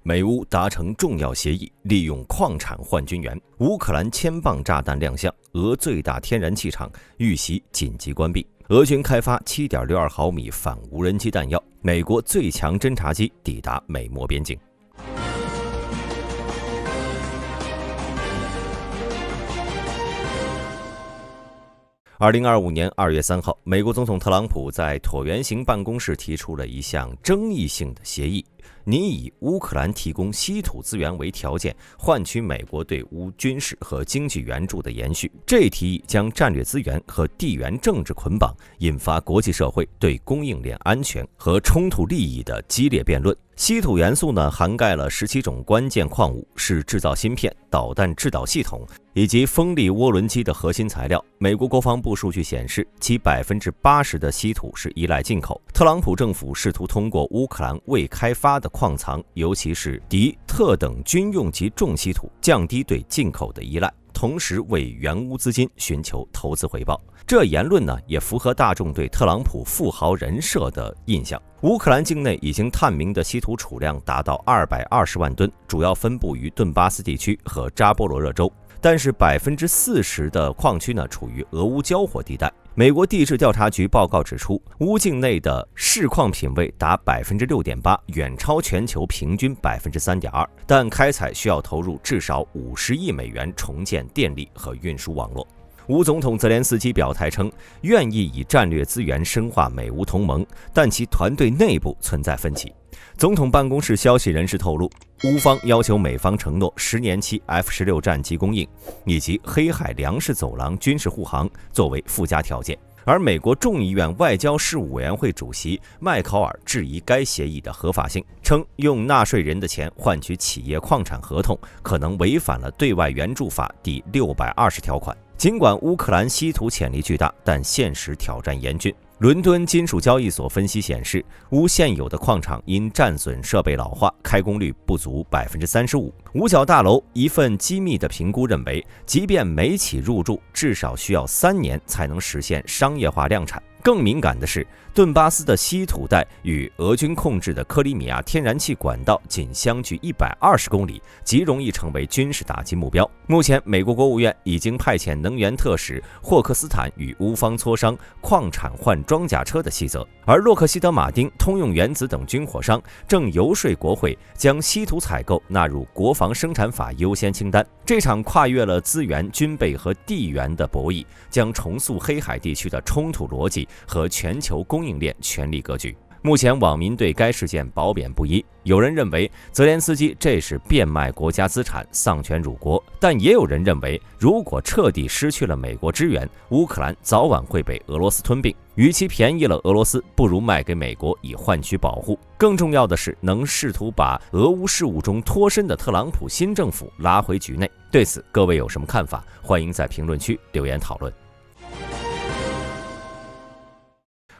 美乌达成重要协议，利用矿产换军援。乌克兰千磅炸弹亮相，俄最大天然气厂遇袭紧急关闭。俄军开发 7.62 毫米反无人机弹药。美国最强侦察机抵达美墨边境。2025年2月3号，美国总统特朗普在椭圆形办公室提出了一项争议性的协议，拟以乌克兰提供稀土资源为条件，换取美国对乌军事和经济援助的延续。这一提议将战略资源和地缘政治捆绑，引发国际社会对供应链安全和冲突利益的激烈辩论。稀土元素涵盖了17种关键矿物，是制造芯片、导弹制导系统以及风力涡轮机的核心材料。美国国防部数据显示，其80%的稀土是依赖进口。特朗普政府试图通过乌克兰未开发的矿藏，尤其是敌特等军用级重稀土，降低对进口的依赖，同时为援乌资金寻求投资回报。这言论也符合大众对特朗普富豪人设的印象。乌克兰境内已经探明的稀土储量达到220万吨，主要分布于顿巴斯地区和扎波罗热州，但是40%的矿区处于俄乌交火地带。美国地质调查局报告指出，乌境内的市矿品位达 6.8%， 远超全球平均 3.2%， 但开采需要投入至少50亿美元重建电力和运输网络。乌总统泽连斯基表态称，愿意以战略资源深化美乌同盟，但其团队内部存在分歧。总统办公室消息人士透露，乌方要求美方承诺10年期 F-16战机供应，以及黑海粮食走廊军事护航作为附加条件。而美国众议院外交事务委员会主席麦考尔质疑该协议的合法性，称用纳税人的钱换取企业矿产合同，可能违反了对外援助法第620条款。尽管乌克兰稀土潜力巨大，但现实挑战严峻。伦敦金属交易所分析显示，乌现有的矿场因战损设备老化，开工率不足 35%。五角大楼一份机密的评估认为，即便每起入驻，至少需要3年才能实现商业化量产。更敏感的是，顿巴斯的稀土带与俄军控制的克里米亚天然气管道仅相距120公里，极容易成为军事打击目标。目前，美国国务院已经派遣能源特使霍克斯坦与乌方磋商矿产换装甲车的细则，而洛克希德马丁、通用原子等军火商正游说国会将稀土采购纳入国防生产法优先清单。这场跨越了资源、军备和地缘的博弈，将重塑黑海地区的冲突逻辑和全球供应链权力格局。目前网民对该事件褒贬不一，有人认为泽连斯基这是变卖国家资产、丧权辱国，但也有人认为，如果彻底失去了美国支援，乌克兰早晚会被俄罗斯吞并，与其便宜了俄罗斯，不如卖给美国以换取保护。更重要的是，能试图把俄乌事务中脱身的特朗普新政府拉回局内。对此，各位有什么看法？欢迎在评论区留言讨论。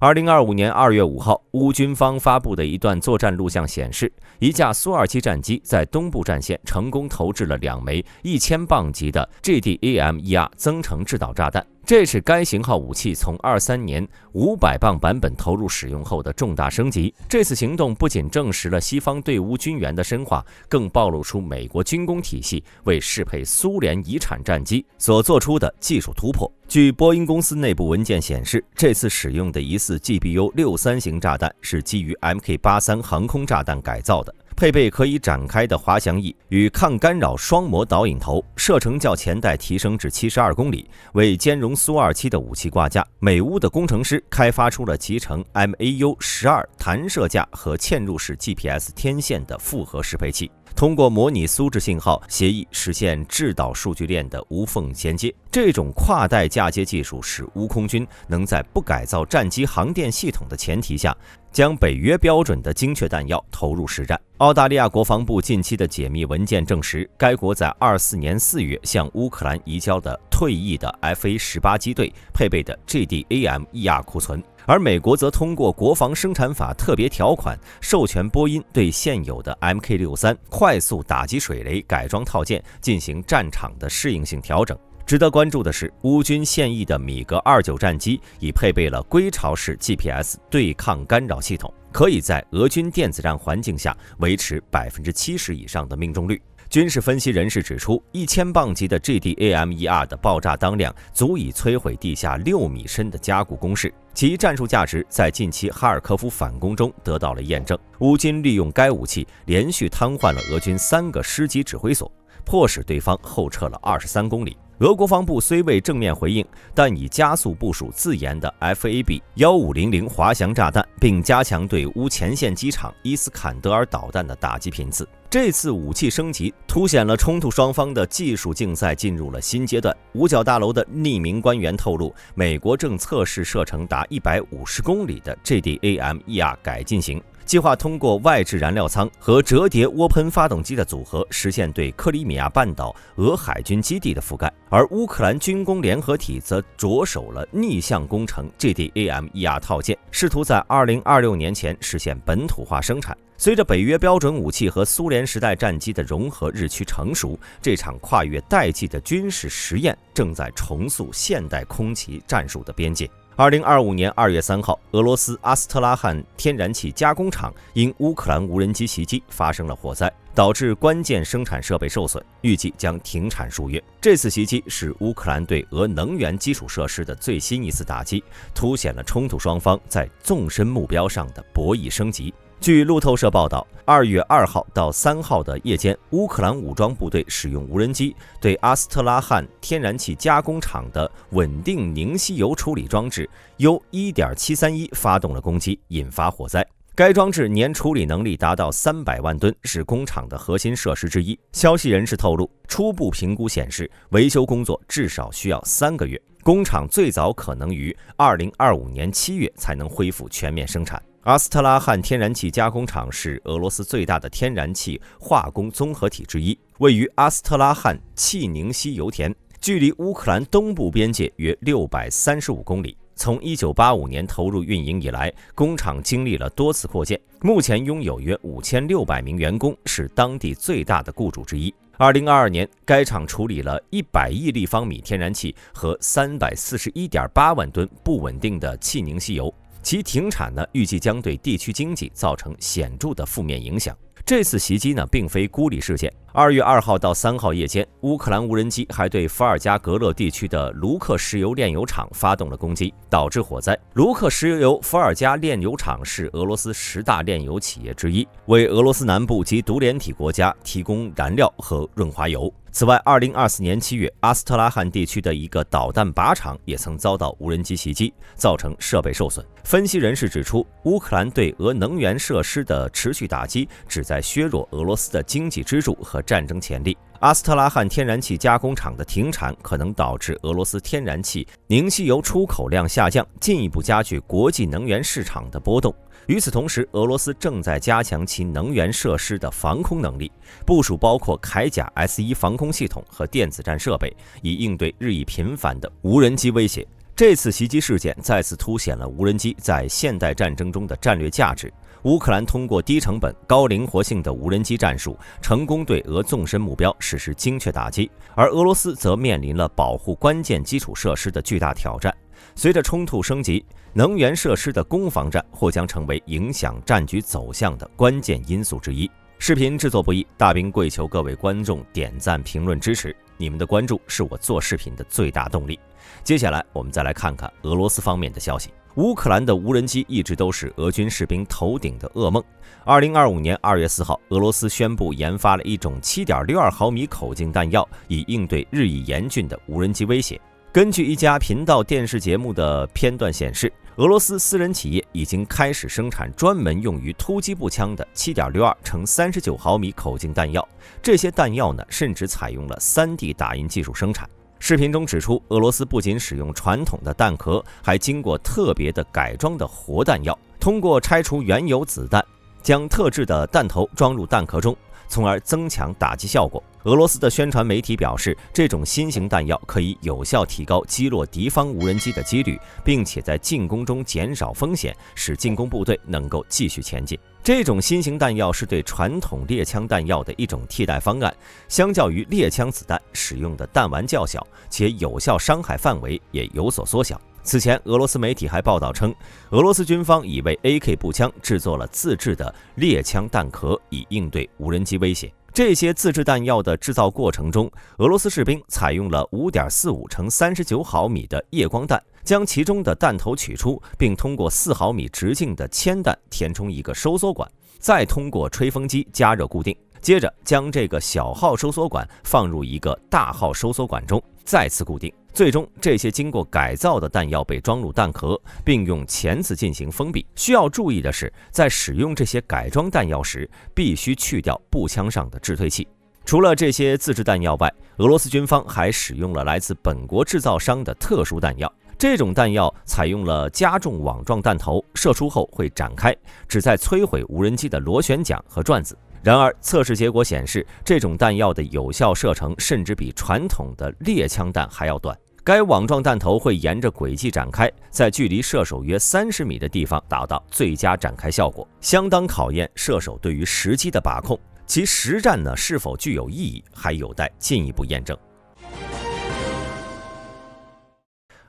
2025年2月5号，乌军方发布的一段作战录像显示，一架苏27战机在东部战线成功投掷了2枚1000磅级的 GDAM-1R 增程制导炸弹。这是该型号武器从23年500磅版本投入使用后的重大升级。这次行动不仅证实了西方对乌军援的深化，更暴露出美国军工体系为适配苏联遗产战机所做出的技术突破。据波音公司内部文件显示，这次使用的疑似 GBU-63 型炸弹是基于 MK83 航空炸弹改造的，配备可以展开的滑翔翼与抗干扰双模导引头，射程较前代提升至72公里，为兼容苏27的武器挂架。美乌的工程师开发出了集成 MAU-12 弹射架和嵌入式 GPS 天线的复合适配器，通过模拟苏制信号协议实现制导数据链的无缝衔接。这种跨代嫁接技术使乌空军能在不改造战机航电系统的前提下，将北约标准的精确弹药投入实战。澳大利亚国防部近期的解密文件证实，该国在24年4月向乌克兰移交的退役的 FA-18 机队配备的 GDAM-1R 库存。而美国则通过国防生产法特别条款，授权波音对现有的 MK63 快速打击水雷改装套件进行战场的适应性调整。值得关注的是，乌军现役的米格29战机已配备了归巢式 GPS 对抗干扰系统，可以在俄军电子战环境下维持70%以上的命中率。军事分析人士指出，1000磅级的 GDAMER 的爆炸当量足以摧毁地下6米深的加固工事，其战术价值在近期哈尔科夫反攻中得到了验证。乌军利用该武器连续瘫痪了俄军3个师级指挥所，迫使对方后撤了23公里。俄国防部虽未正面回应，但已加速部署自研的 FAB-1500滑翔炸弹，并加强对乌前线机场伊斯坎德尔导弹的打击频次。这次武器升级凸显了冲突双方的技术竞赛进入了新阶段。五角大楼的匿名官员透露，美国正测试射程达150公里的 GDAMER 改进型，计划通过外置燃料舱和折叠涡喷发动机的组合，实现对克里米亚半岛俄海军基地的覆盖。而乌克兰军工联合体则着手了逆向工程 GDAMER 套件，试图在2026年前实现本土化生产。随着北约标准武器和苏联时代战机的融合日趋成熟，这场跨越代际的军事实验正在重塑现代空袭战术的边界。2025年2月3号，俄罗斯阿斯特拉罕天然气加工厂因乌克兰无人机袭击发生了火灾，导致关键生产设备受损，预计将停产数月。这次袭击是乌克兰对俄能源基础设施的最新一次打击，凸显了冲突双方在纵深目标上的博弈升级。据路透社报道，2月2号到3号的夜间，乌克兰武装部队使用无人机对阿斯特拉罕天然气加工厂的稳定凝稀油处理装置 U1.731 发动了攻击，引发火灾。该装置年处理能力达到300万吨，是工厂的核心设施之一。消息人士透露，初步评估显示，维修工作至少需要3个月，工厂最早可能于2025年7月才能恢复全面生产。阿斯特拉罕天然气加工厂是俄罗斯最大的天然气化工综合体之一，位于阿斯特拉罕气凝稀油田，距离乌克兰东部边界约635公里。从1985年投入运营以来，工厂经历了多次扩建，目前拥有约5600名员工，是当地最大的雇主之一。2022年，该厂处理了100亿立方米天然气和341.8万吨不稳定的气凝稀油。其停产呢，预计将对地区经济造成显著的负面影响。这次袭击呢，并非孤立事件。2月2号到3号夜间，乌克兰无人机还对伏尔加格勒地区的卢克石油炼油厂发动了攻击，导致火灾。卢克石油伏尔加炼油厂是俄罗斯10大炼油企业之一，为俄罗斯南部及独联体国家提供燃料和润滑油。此外，2024年7月，阿斯特拉罕地区的一个导弹靶场也曾遭到无人机袭击，造成设备受损。分析人士指出，乌克兰对俄能源设施的持续打击，旨在削弱俄罗斯的经济支柱和战争潜力。阿斯特拉罕天然气加工厂的停产可能导致俄罗斯天然气凝稀油出口量下降，进一步加剧国际能源市场的波动。与此同时，俄罗斯正在加强其能源设施的防空能力，部署包括铠甲 S1 防空系统和电子战设备，以应对日益频繁的无人机威胁。这次袭击事件再次凸显了无人机在现代战争中的战略价值。乌克兰通过低成本、高灵活性的无人机战术，成功对俄纵深目标实施精确打击，而俄罗斯则面临了保护关键基础设施的巨大挑战。随着冲突升级，能源设施的攻防战或将成为影响战局走向的关键因素之一。视频制作不易，大兵跪求各位观众点赞、评论支持，你们的关注是我做视频的最大动力。接下来我们再来看看俄罗斯方面的消息。乌克兰的无人机一直都是俄军士兵头顶的噩梦。2025年2月4号，俄罗斯宣布研发了一种 7.62 毫米口径弹药，以应对日益严峻的无人机威胁。根据一家频道电视节目的片段显示，俄罗斯私人企业已经开始生产专门用于突击步枪的 7.62 乘39毫米口径弹药。这些弹药呢，甚至采用了 3D 打印技术生产。视频中指出，俄罗斯不仅使用传统的弹壳，还经过特别的改装的活弹药，通过拆除原有子弹，将特制的弹头装入弹壳中，从而增强打击效果。俄罗斯的宣传媒体表示，这种新型弹药可以有效提高击落敌方无人机的几率，并且在进攻中减少风险，使进攻部队能够继续前进。这种新型弹药是对传统猎枪弹药的一种替代方案，相较于猎枪子弹使用的弹丸较小，且有效伤害范围也有所缩小。此前，俄罗斯媒体还报道称，俄罗斯军方已为 AK 步枪制作了自制的猎枪弹壳，以应对无人机威胁。这些自制弹药的制造过程中，俄罗斯士兵采用了 5.45 乘39毫米的夜光弹，将其中的弹头取出，并通过4毫米直径的铅弹填充一个收缩管，再通过吹风机加热固定。接着将这个小号收缩管放入一个大号收缩管中，再次固定。最终，这些经过改造的弹药被装入弹壳，并用钳子进行封闭。需要注意的是，在使用这些改装弹药时，必须去掉步枪上的致退器。除了这些自制弹药外，俄罗斯军方还使用了来自本国制造商的特殊弹药。这种弹药采用了加重网状弹头，射出后会展开，旨在摧毁无人机的螺旋桨和转子。然而，测试结果显示，这种弹药的有效射程甚至比传统的猎枪弹还要短。该网状弹头会沿着轨迹展开，在距离射手约30米的地方达到最佳展开效果，相当考验射手对于时机的把控。其实战呢是否具有意义，还有待进一步验证。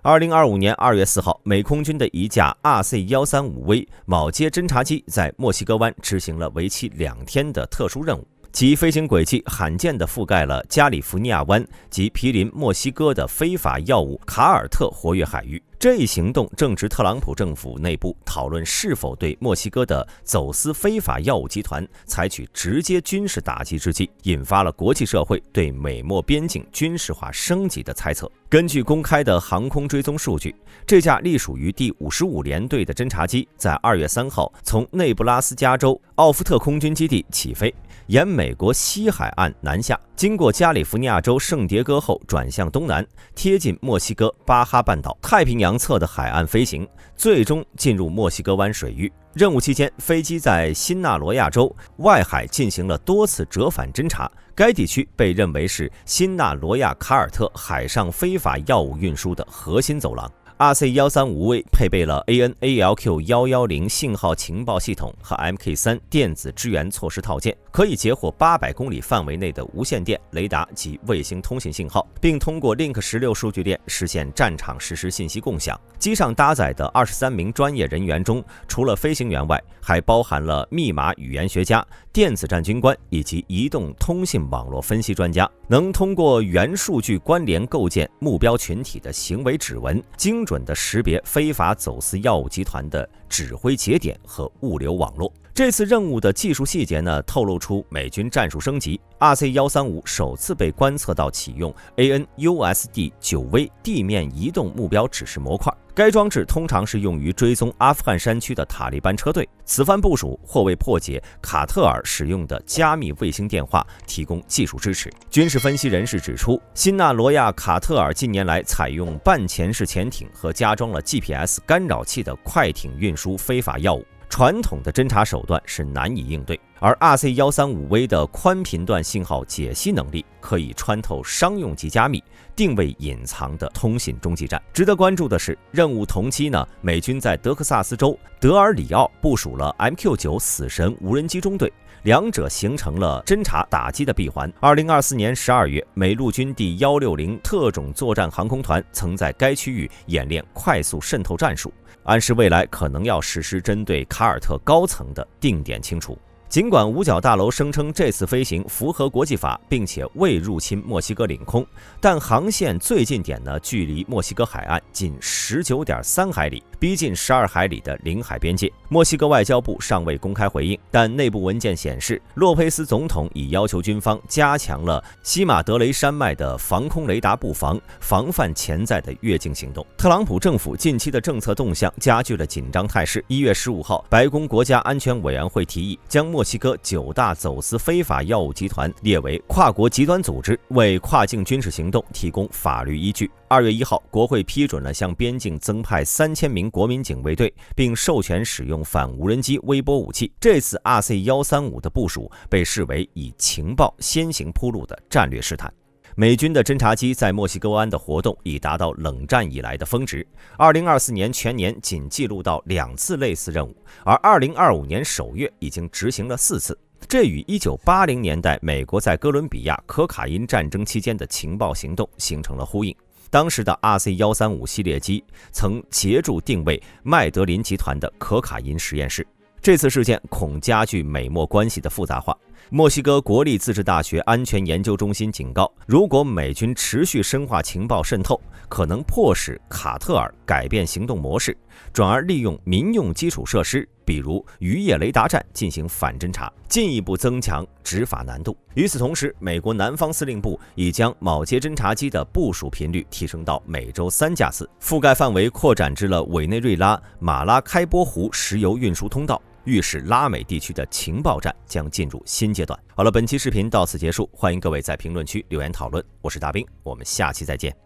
2025年2月4号，美空军的一架 RC-135V 铆接侦察机在墨西哥湾执行了为期2天的特殊任务。其飞行轨迹罕见地覆盖了加利福尼亚湾及毗邻墨西哥的非法药物卡尔特活跃海域。这一行动正值特朗普政府内部讨论是否对墨西哥的走私非法药物集团采取直接军事打击之际，引发了国际社会对美墨边境军事化升级的猜测。根据公开的航空追踪数据，这架隶属于第55联队的侦察机在2月3号从内布拉斯加州奥夫特空军基地起飞，沿美国西海岸南下，经过加利福尼亚州圣迭戈后转向东南，贴近墨西哥巴哈半岛太平洋侧的海岸飞行，最终进入墨西哥湾水域。任务期间，飞机在新纳罗亚州外海进行了多次折返侦察，该地区被认为是新纳罗亚卡尔特海上非法药物运输的核心走廊。RC-135V 配备了 AN/ALQ-110信号情报系统和 Mk3 电子支援措施套件，可以截获800公里范围内的无线电、雷达及卫星通信信号，并通过 Link16 数据链实现战场实时信息共享。机上搭载的23名专业人员中，除了飞行员外，还包含了密码语言学家、电子战军官以及移动通信网络分析专家，能通过元数据关联构建目标群体的行为指纹，精准地识别非法走私药物集团的指挥节点和物流网络。这次任务的技术细节呢，透露出美军战术升级。RC-135首次被观测到启用 AN/USD-9V 地面移动目标指示模块，该装置通常是用于追踪阿富汗山区的塔利班车队。此番部署或为破解卡特尔使用的加密卫星电话提供技术支持。军事分析人士指出，新纳罗亚卡特尔近年来采用半潜式潜艇和加装了 GPS 干扰器的快艇运输非法药物。传统的侦察手段是难以应对，而 RC-135V 的宽频段信号解析能力可以穿透商用级加密、定位隐藏的通信中继站。值得关注的是，任务同期呢，美军在德克萨斯州德尔里奥部署了 MQ-9死神无人机中队，两者形成了侦察打击的闭环。2024年12月，美陆军第160特种作战航空团曾在该区域演练快速渗透战术，暗示未来可能要实施针对卡尔特高层的定点清除。尽管五角大楼声称这次飞行符合国际法，并且未入侵墨西哥领空，但航线最近点呢，距离墨西哥海岸仅 19.3 海里，逼近12海里的领海边界。墨西哥外交部尚未公开回应，但内部文件显示，洛佩斯总统已要求军方加强了西马德雷山脉的防空雷达布防，防范潜在的越境行动。特朗普政府近期的政策动向加剧了紧张态势。1月15号，白宫国家安全委员会提议将墨西哥9大走私非法药物集团列为跨国极端组织，为跨境军事行动提供法律依据。2月1号，国会批准了向边境增派3000名国民警卫队，并授权使用反无人机微波武器。这次 RC-135的部署被视为以情报先行铺路的战略试探。美军的侦察机在墨西哥湾的活动已达到冷战以来的峰值。2024年全年仅记录到2次类似任务，而2025年首月已经执行了4次。这与1980年代美国在哥伦比亚可卡因战争期间的情报行动形成了呼应。当时的 RC-135系列机曾协助定位麦德林集团的可卡因实验室。这次事件恐加剧美墨关系的复杂化。墨西哥国立自治大学安全研究中心警告，如果美军持续深化情报渗透，可能迫使卡特尔改变行动模式，转而利用民用基础设施，比如渔业雷达站进行反侦察，进一步增强执法难度。与此同时，美国南方司令部已将铆接侦察机的部署频率提升到每周3架次，覆盖范围扩展至了委内瑞拉马拉开波湖石油运输通道，预示拉美地区的情报战将进入新阶段。好了，本期视频到此结束，欢迎各位在评论区留言讨论。我是大兵，我们下期再见。